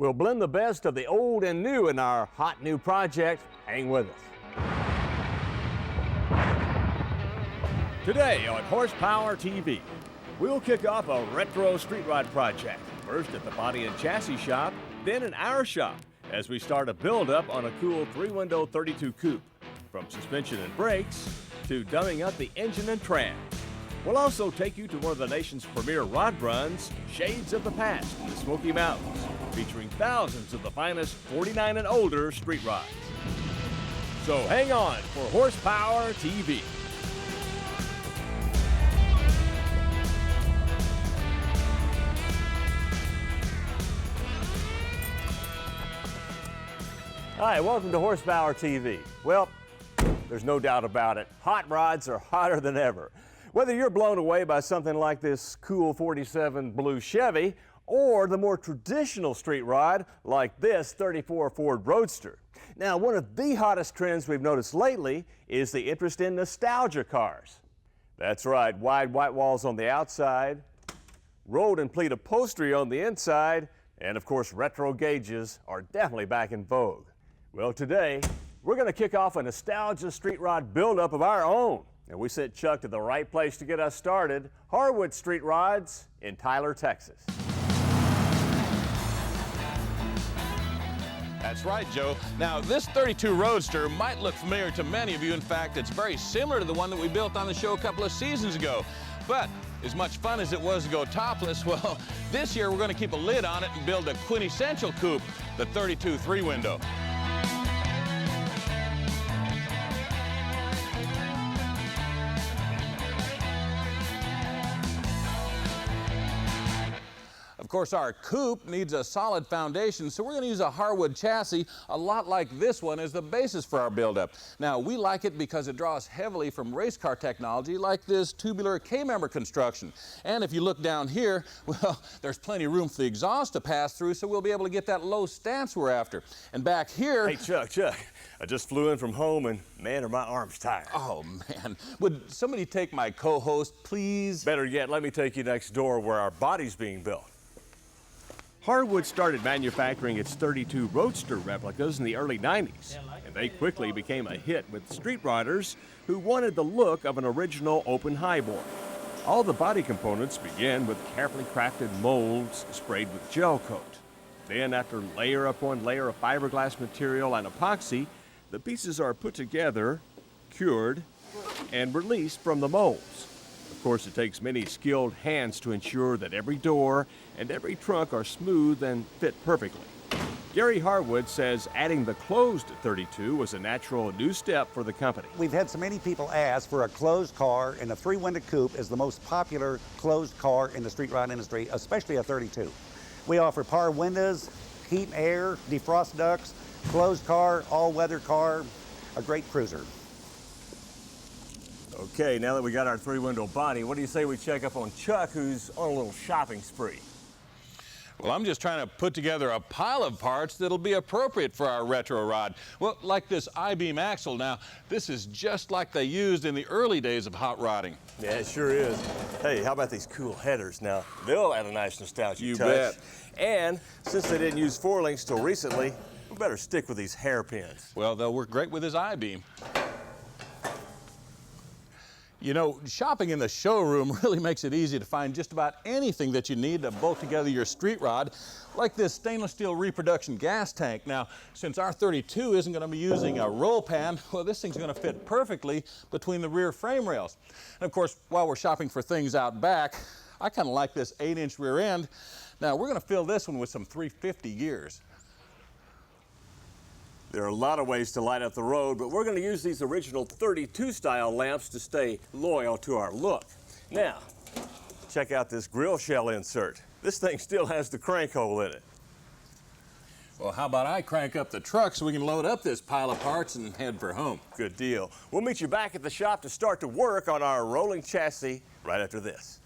We'll blend the best of the old and new in our hot new project. Hang with us. Today on Horsepower TV, we'll kick off a retro street rod project. First at the body and chassis shop, then in our shop, as we start a build-up on a cool 3-window 32 Coupe. From suspension and brakes to dumbing up the engine and trams. We'll also take you to one of the nation's premier rod runs, Shades of the Past in the Smoky Mountains, featuring thousands of the finest 49 and older street rods. So hang on for Horsepower TV. Hi, welcome to Horsepower TV. Well, there's no doubt about it. Hot rods are hotter than ever. Whether you're blown away by something like this cool 47 blue Chevy or the more traditional street rod like this 34 Ford Roadster. Now, one of the hottest trends we've noticed lately is the interest in nostalgia cars. That's right, wide white walls on the outside, rolled and pleat upholstery on the inside, and of course retro gauges are definitely back in vogue. Well, today, we're going to kick off a nostalgia street rod buildup of our own. And we sent Chuck to the right place to get us started, Harwood Street Rods in Tyler, Texas. That's right, Joe. Now, this 32 Roadster might look familiar to many of you. In fact, it's very similar to the one that we built on the show a couple of seasons ago. But as much fun as it was to go topless, well, this year we're going to keep a lid on it and build a quintessential coupe, the 32 3-window. Of course, our coupe needs a solid foundation, so we're going to use a Harwood chassis, a lot like this one, as the basis for our buildup. Now, we like it because it draws heavily from race car technology like this tubular K-member construction. And if you look down here, well, there's plenty of room for the exhaust to pass through, so we'll be able to get that low stance we're after. And back here... Hey, Chuck, I just flew in from home and, man, are my arms tired. Oh, man. Would somebody take my co-host, please? Better yet, let me take you next door where our body's being built. Harwood started manufacturing its 32 Roadster replicas in the early 90s, and they quickly became a hit with street riders who wanted the look of an original open highboard. All the body components began with carefully crafted molds sprayed with gel coat. Then, after layer upon layer of fiberglass material and epoxy, the pieces are put together, cured, and released from the molds. Of course, it takes many skilled hands to ensure that every door and every trunk are smooth and fit perfectly. Gary Harwood says adding the closed 32 was a natural new step for the company. We've had so many people ask for a closed car, and a 3-window coupe is the most popular closed car in the street rod industry, especially a 32. We offer power windows, heat and air, defrost ducts, closed car, all-weather car, a great cruiser. Okay, now that we got our 3-window body, what do you say we check up on Chuck, who's on a little shopping spree? Well, I'm just trying to put together a pile of parts that'll be appropriate for our retro rod. Well, like this I-beam axle. Now, this is just like they used in the early days of hot rodding. Yeah, it sure is. Hey, how about these cool headers? Now, they'll add a nice nostalgia You touch. bet. And since they didn't use 4-links till recently, we better stick with these hairpins. Well, they'll work great with his I-beam. You know, shopping in the showroom really makes it easy to find just about anything that you need to bolt together your street rod, like this stainless steel reproduction gas tank. Now, since our 32 isn't going to be using a roll pan, well, this thing's going to fit perfectly between the rear frame rails. And of course, while we're shopping for things out back, I kind of like this 8-inch rear end. Now, we're going to fill this one with some 350 gears. There are a lot of ways to light up the road, but we're going to use these original 32 style lamps to stay loyal to our look. Now, check out this grill shell insert. This thing still has the crank hole in it. Well, how about I crank up the truck so we can load up this pile of parts and head for home? Good deal. We'll meet you back at the shop to start to work on our rolling chassis right after this.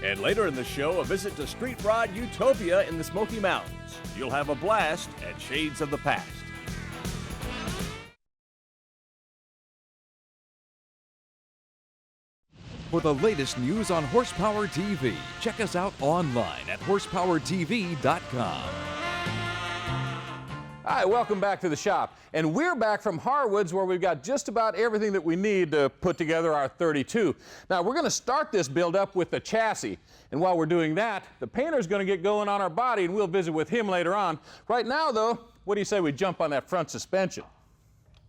And later in the show, a visit to Street Rod Utopia in the Smoky Mountains. You'll have a blast at Shades of the Past. For the latest news on Horsepower TV, check us out online at horsepowertv.com. Hi, welcome back to the shop. And we're back from Harwood's, where we've got just about everything that we need to put together our 32. Now, we're going to start this build up with the chassis. And while we're doing that, the painter's going to get going on our body, and we'll visit with him later on. Right now, though, what do you say we jump on that front suspension?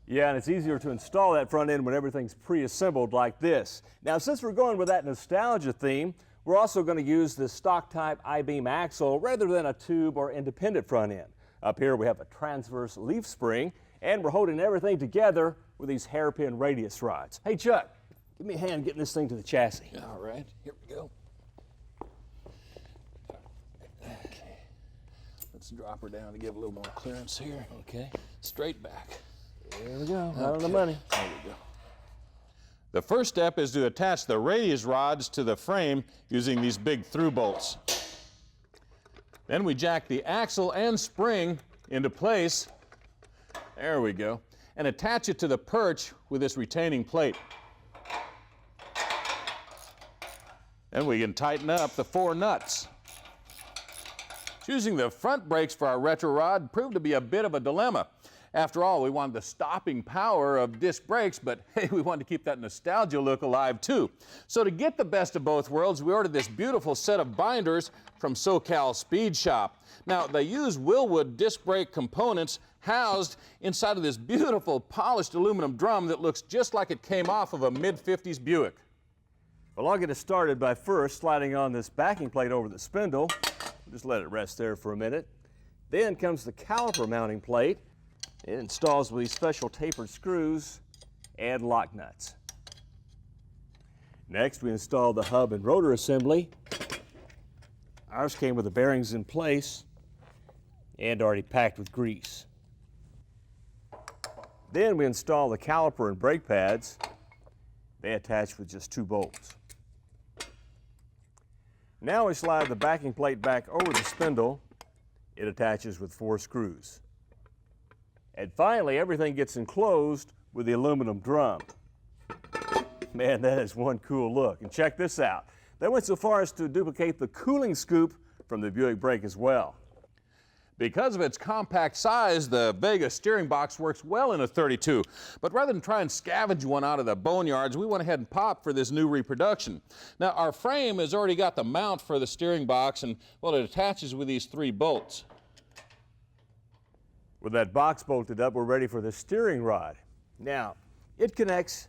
Yeah, and it's easier to install that front end when everything's pre-assembled like this. Now, since we're going with that nostalgia theme, we're also going to use the stock type I-beam axle rather than a tube or independent front end. Up here we have a transverse leaf spring, and we're holding everything together with these hairpin radius rods. Hey Chuck, give me a hand getting this thing to the chassis. All right, here we go. Okay, let's drop her down to give a little more clearance here. Okay. Straight back. There we go, right on the money. There we go. The first step is to attach the radius rods to the frame using these big through bolts. Then we jack the axle and spring into place, there we go, and attach it to the perch with this retaining plate. Then we can tighten up the 4 nuts. Choosing the front brakes for our retro rod proved to be a bit of a dilemma. After all, we wanted the stopping power of disc brakes, but hey, we wanted to keep that nostalgia look alive too. So to get the best of both worlds, we ordered this beautiful set of binders from SoCal Speed Shop. Now, they use Wilwood disc brake components housed inside of this beautiful polished aluminum drum that looks just like it came off of a mid-50s Buick. Well, I'll get us started by first sliding on this backing plate over the spindle. Just let it rest there for a minute. Then comes the caliper mounting plate. It installs with these special tapered screws and lock nuts. Next, we install the hub and rotor assembly. Ours came with the bearings in place and already packed with grease. Then we install the caliper and brake pads. They attach with just 2 bolts. Now we slide the backing plate back over the spindle. It attaches with 4 screws. And finally, everything gets enclosed with the aluminum drum. Man, that is one cool look. And check this out. They went so far as to duplicate the cooling scoop from the Buick brake as well. Because of its compact size, the Vega steering box works well in a 32. But rather than try and scavenge one out of the boneyards, we went ahead and popped for this new reproduction. Now, our frame has already got the mount for the steering box, and, well, it attaches with these 3 bolts. With that box bolted up, we're ready for the steering rod. Now, it connects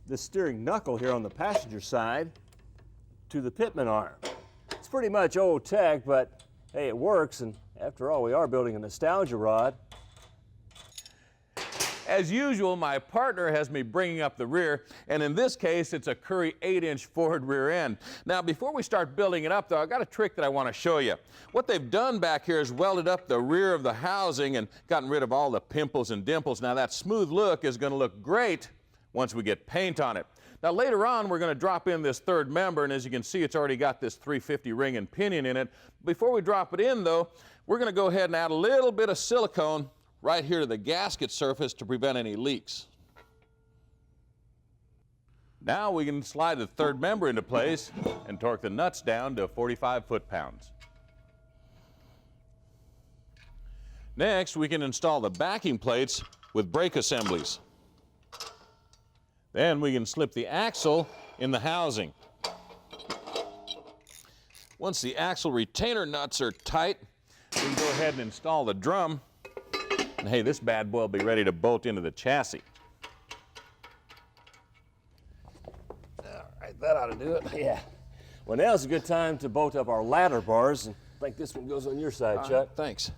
the steering knuckle here on the passenger side to the pitman arm. It's pretty much old tech, but hey, it works, and after all, we are building a nostalgia rod. As usual, my partner has me bringing up the rear, and in this case, it's a Curry 8-inch Ford rear end. Now, before we start building it up, though, I've got a trick that I want to show you. What they've done back here is welded up the rear of the housing and gotten rid of all the pimples and dimples. Now, that smooth look is going to look great once we get paint on it. Now, later on, we're going to drop in this third member, and as you can see, it's already got this 350 ring and pinion in it. Before we drop it in, though, we're going to go ahead and add a little bit of silicone right here to the gasket surface to prevent any leaks. Now we can slide the third member into place and torque the nuts down to 45 foot-pounds. Next, we can install the backing plates with brake assemblies. Then we can slip the axle in the housing. Once the axle retainer nuts are tight, we can go ahead and install the drum. And hey, this bad boy will be ready to bolt into the chassis. All right, that ought to do it. Yeah. Well, now's a good time to bolt up our ladder bars, and I think this one goes on your side, Chuck. Thanks.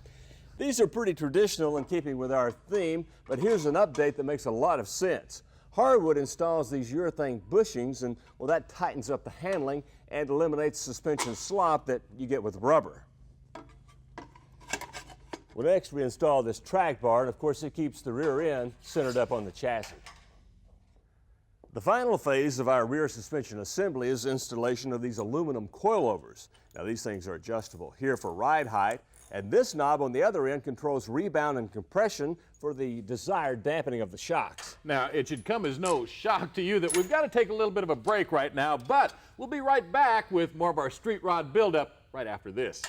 These are pretty traditional in keeping with our theme, but here's an update that makes a lot of sense. Harwood installs these urethane bushings, and well, that tightens up the handling and eliminates suspension slop that you get with rubber. Well, next we install this track bar, and of course it keeps the rear end centered up on the chassis. The final phase of our rear suspension assembly is installation of these aluminum coilovers. Now these things are adjustable here for ride height And this knob on the other end controls rebound and compression for the desired dampening of the shocks. Now, it should come as no shock to you that we've got to take a little bit of a break right now, but we'll be right back with more of our street rod buildup right after this.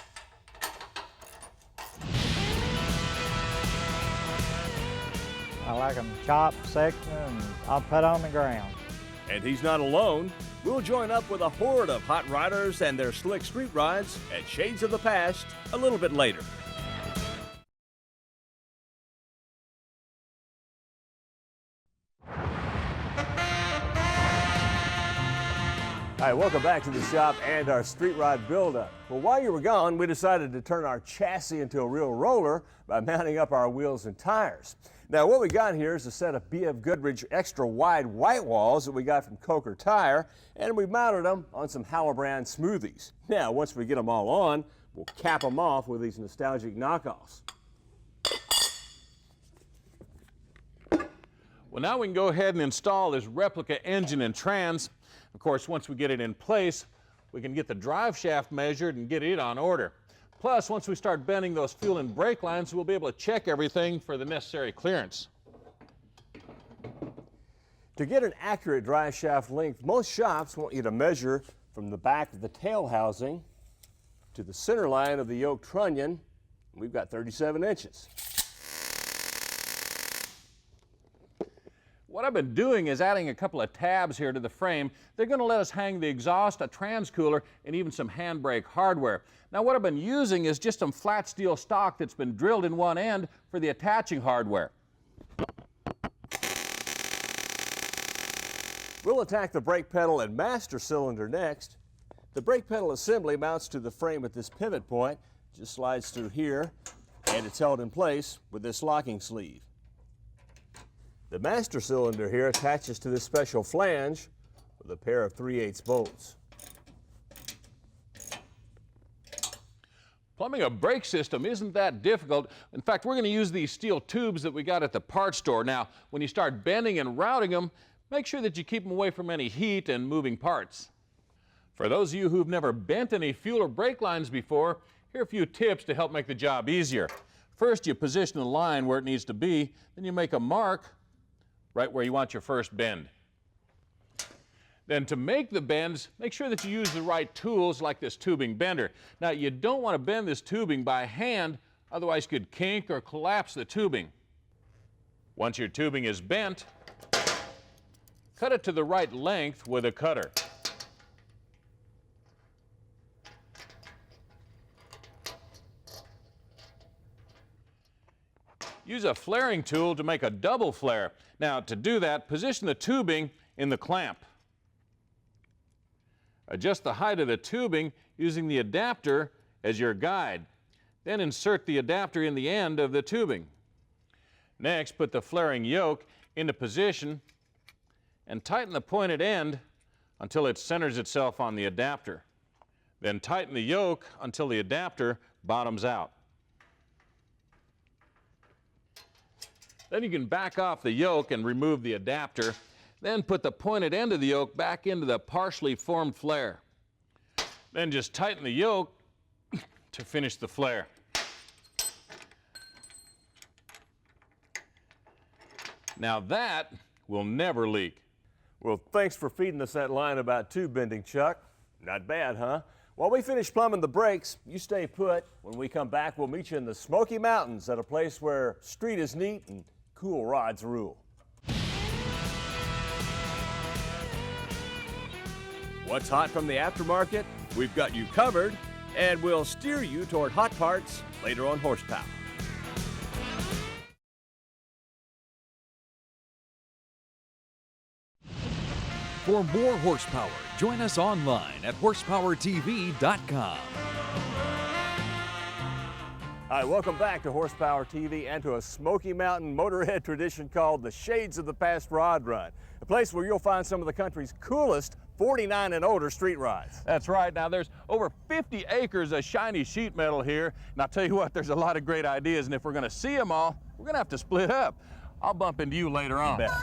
I like them chopped, sectioned, and I'll put on the ground. And he's not alone. We'll join up with a horde of hot riders and their slick street rides at Shades of the Past a little bit later. All right, welcome back to the shop and our street rod buildup. Well, while you were gone, we decided to turn our chassis into a real roller by mounting up our wheels and tires. Now, what we got here is a set of B.F. Goodrich extra wide white walls that we got from Coker Tire, and we mounted them on some Hallobrand smoothies. Now, once we get them all on, we'll cap them off with these nostalgic knockoffs. Well, now we can go ahead and install this replica engine and trans. Of course, once we get it in place, we can get the drive shaft measured and get it on order. Plus, once we start bending those fuel and brake lines, we'll be able to check everything for the necessary clearance. To get an accurate drive shaft length, most shops want you to measure from the back of the tail housing to the center line of the yoke trunnion. We've got 37 inches. What I've been doing is adding a couple of tabs here to the frame. They're going to let us hang the exhaust, a transcooler, and even some handbrake hardware. Now, what I've been using is just some flat steel stock that's been drilled in one end for the attaching hardware. We'll attack the brake pedal and master cylinder next. The brake pedal assembly mounts to the frame at this pivot point, just slides through here, and it's held in place with this locking sleeve. The master cylinder here attaches to this special flange with a pair of 3/8 bolts. Plumbing a brake system isn't that difficult. In fact, we're going to use these steel tubes that we got at the parts store. Now, when you start bending and routing them, make sure that you keep them away from any heat and moving parts. For those of you who've never bent any fuel or brake lines before, here are a few tips to help make the job easier. First, you position the line where it needs to be, then you make a mark right where you want your first bend. Then to make the bends, make sure that you use the right tools like this tubing bender. Now, you don't want to bend this tubing by hand, otherwise you could kink or collapse the tubing. Once your tubing is bent, cut it to the right length with a cutter. Use a flaring tool to make a double flare. Now, to do that, position the tubing in the clamp. Adjust the height of the tubing using the adapter as your guide. Then insert the adapter in the end of the tubing. Next, put the flaring yoke into position and tighten the pointed end until it centers itself on the adapter. Then tighten the yoke until the adapter bottoms out. Then you can back off the yoke and remove the adapter. Then put the pointed end of the yoke back into the partially formed flare. Then just tighten the yoke to finish the flare. Now that will never leak. Well, thanks for feeding us that line about tube bending, Chuck. Not bad, huh? While we finish plumbing the brakes, you stay put. When we come back, we'll meet you in the Smoky Mountains at a place where street is neat and cool rods rule. What's hot from the aftermarket? We've got you covered, and we'll steer you toward hot parts later on Horsepower. For more horsepower, join us online at horsepowertv.com. Hi, welcome back to Horsepower TV and to a Smoky Mountain Motorhead tradition called the Shades of the Past Rod Run, a place where you'll find some of the country's coolest 49 and older street rides. That's right. Now, there's over 50 acres of shiny sheet metal here, and I'll tell you what, there's a lot of great ideas, and if we're going to see them all, we're going to have to split up. I'll bump into you later on. You bet.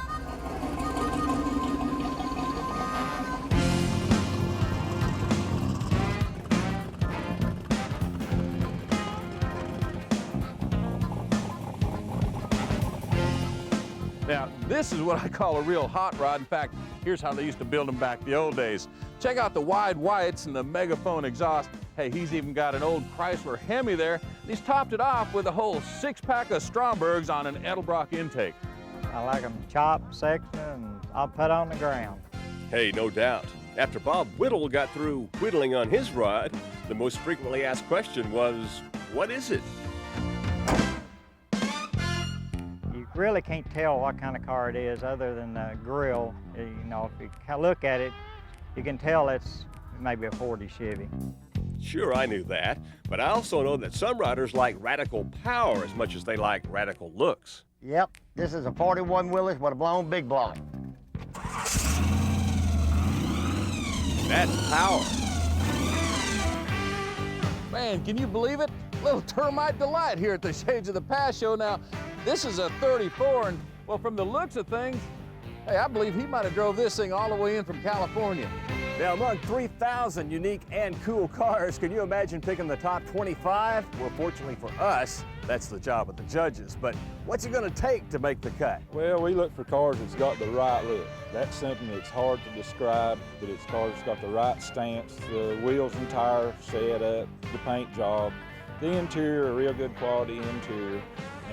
Now, this is what I call a real hot rod. In fact, here's how they used to build them back the old days. Check out the wide whites and the megaphone exhaust. Hey, he's even got an old Chrysler Hemi there, and he's topped it off with a whole 6-pack of Strombergs on an Edelbrock intake. I like them chopped, sectioned, and I'll put on the ground. Hey, no doubt. After Bob Whittle got through whittling on his rod, the most frequently asked question was, what is it? You really can't tell what kind of car it is other than the grill. You know, if you look at it, you can tell it's maybe a 40 Chevy. Sure, I knew that, but I also know that some riders like radical power as much as they like radical looks. Yep, this is a 41 Willys with a blown big block. That's power. Man, can you believe it? Little termite delight here at the Shades of the Past show. Now, this is a 34, and well, from the looks of things, hey, I believe he might have drove this thing all the way in from California. Now, among 3,000 unique and cool cars, can you imagine picking the top 25? Well, fortunately for us, that's the job of the judges. But what's it going to take to make the cut? Well, we look for cars that's got the right look. That's something that's hard to describe, but it's cars that's got the right stance, the wheels and tires set up, the paint job, the interior, a real good quality interior,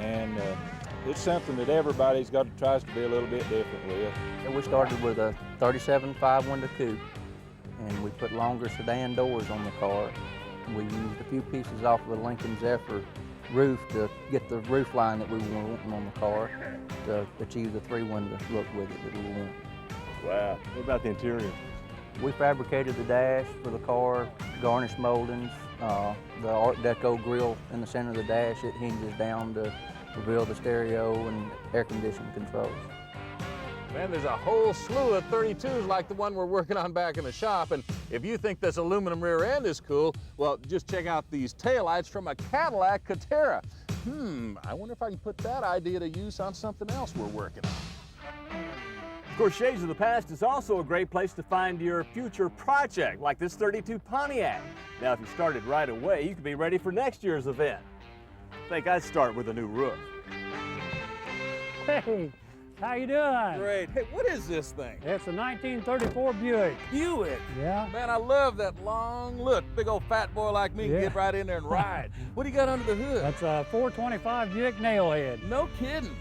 and it's something that everybody's tries to be a little bit different with. And we started with a 37 5-window coupe, and we put longer sedan doors on the car. We used a few pieces off of the Lincoln Zephyr roof to get the roof line that we were wanting on the car to achieve the 3-window look with it that we want. Wow. What about the interior? We fabricated the dash for the car, garnish moldings, the Art Deco grille in the center of the dash. It hinges down to reveal the stereo and air conditioning controls. Man, there's a whole slew of 32s like the one we're working on back in the shop, and if you think this aluminum rear end is cool, well, just check out these taillights from a Cadillac Catera. I wonder if I can put that idea to use on something else we're working on. Of course, Shades of the Past is also a great place to find your future project, like this 32 Pontiac. Now, if you started right away, you could be ready for next year's event. I think I'd start with a new roof. Hey, how you doing? Great. Hey, what is this thing? It's a 1934 Buick. Buick. Yeah. Man, I love that long look. Big old fat boy like me can get right in there and ride. What do you got under the hood? That's a 425 Buick nailhead. No kidding.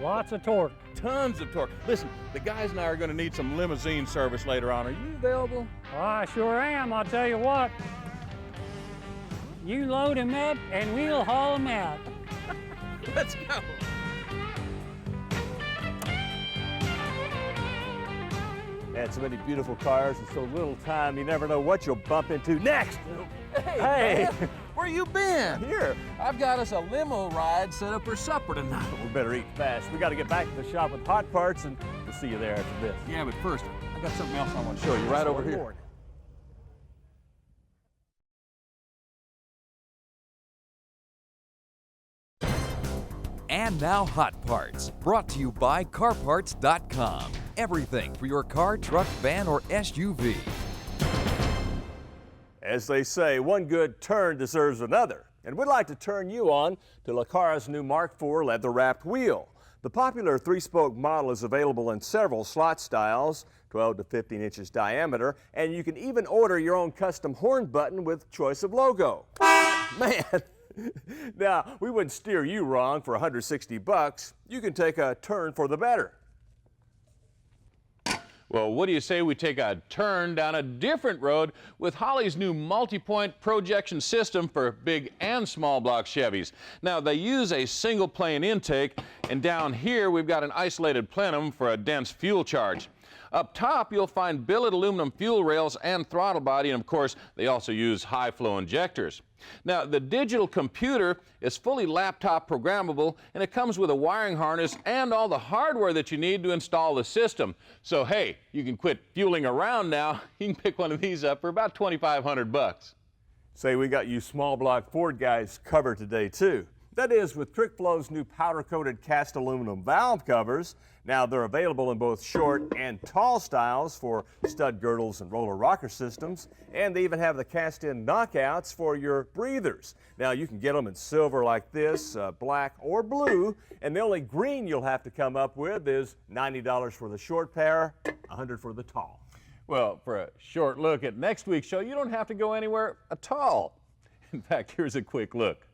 Lots of torque. Tons of torque. Listen, the guys and I are going to need some limousine service later on. Are you available? I sure am. I'll tell you what. You load him up and we'll haul him out. Let's go. And so many beautiful cars and so little time, you never know what you'll bump into next. Hey. Man, where you been? Here. I've got us a limo ride set up for supper tonight. We better eat fast. We got to get back to the shop with hot parts, and we'll see you there after this. Yeah, but first, I got something else I want to show you right over here. And now Hot Parts, brought to you by CarParts.com. Everything for your car, truck, van, or SUV. As they say, one good turn deserves another. And we'd like to turn you on to Lecara's new Mark IV leather-wrapped wheel. The popular 3-spoke model is available in several slot styles, 12 to 15 inches diameter, and you can even order your own custom horn button with choice of logo. Man, now, we wouldn't steer you wrong for $160. You can take a turn for the better. Well, what do you say we take a turn down a different road with Holley's new multi-point projection system for big and small block Chevys. Now, they use a single plane intake, and down here we've got an isolated plenum for a dense fuel charge. Up top, you'll find billet aluminum fuel rails and throttle body, and of course, they also use high-flow injectors. Now, the digital computer is fully laptop programmable, and it comes with a wiring harness and all the hardware that you need to install the system. So, hey, you can quit fueling around now. You can pick one of these up for about $2,500. Say, we got you small block Ford guys covered today, too. That is, with Trick Flow's new powder-coated cast aluminum valve covers. Now they're available in both short and tall styles for stud girdles and roller rocker systems. And they even have the cast-in knockouts for your breathers. Now you can get them in silver like this, black or blue. And the only green you'll have to come up with is $90 for the short pair, $100 for the tall. Well, for a short look at next week's show, you don't have to go anywhere at all. In fact, here's a quick look.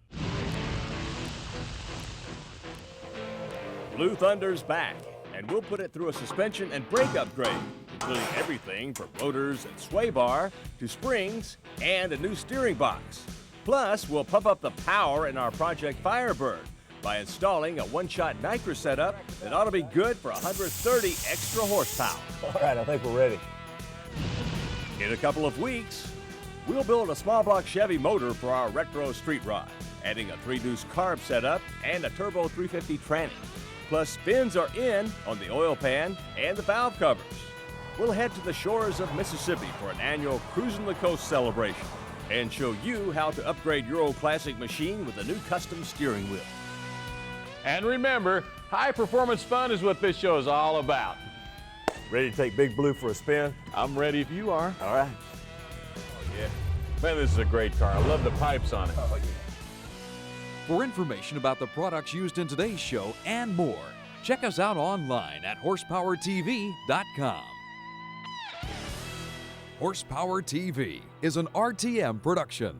Blue Thunder's back, and we'll put it through a suspension and brake upgrade, including everything from motors and sway bar to springs and a new steering box. Plus, we'll pump up the power in our Project Firebird by installing a one-shot nitro setup that ought to be good for 130 extra horsepower. All right, I think we're ready. In a couple of weeks, we'll build a small block Chevy motor for our retro street rod, adding a 3-deuce carb setup and a turbo 350 tranny. Plus, spins are in on the oil pan and the valve covers. We'll head to the shores of Mississippi for an annual Cruising the Coast celebration and show you how to upgrade your old classic machine with a new custom steering wheel. And remember, high performance fun is what this show is all about. Ready to take Big Blue for a spin? I'm ready if you are. All right. Oh, yeah. Man, this is a great car. I love the pipes on it. Oh, yeah. For information about the products used in today's show and more, check us out online at horsepowertv.com. Horsepower TV is an RTM production.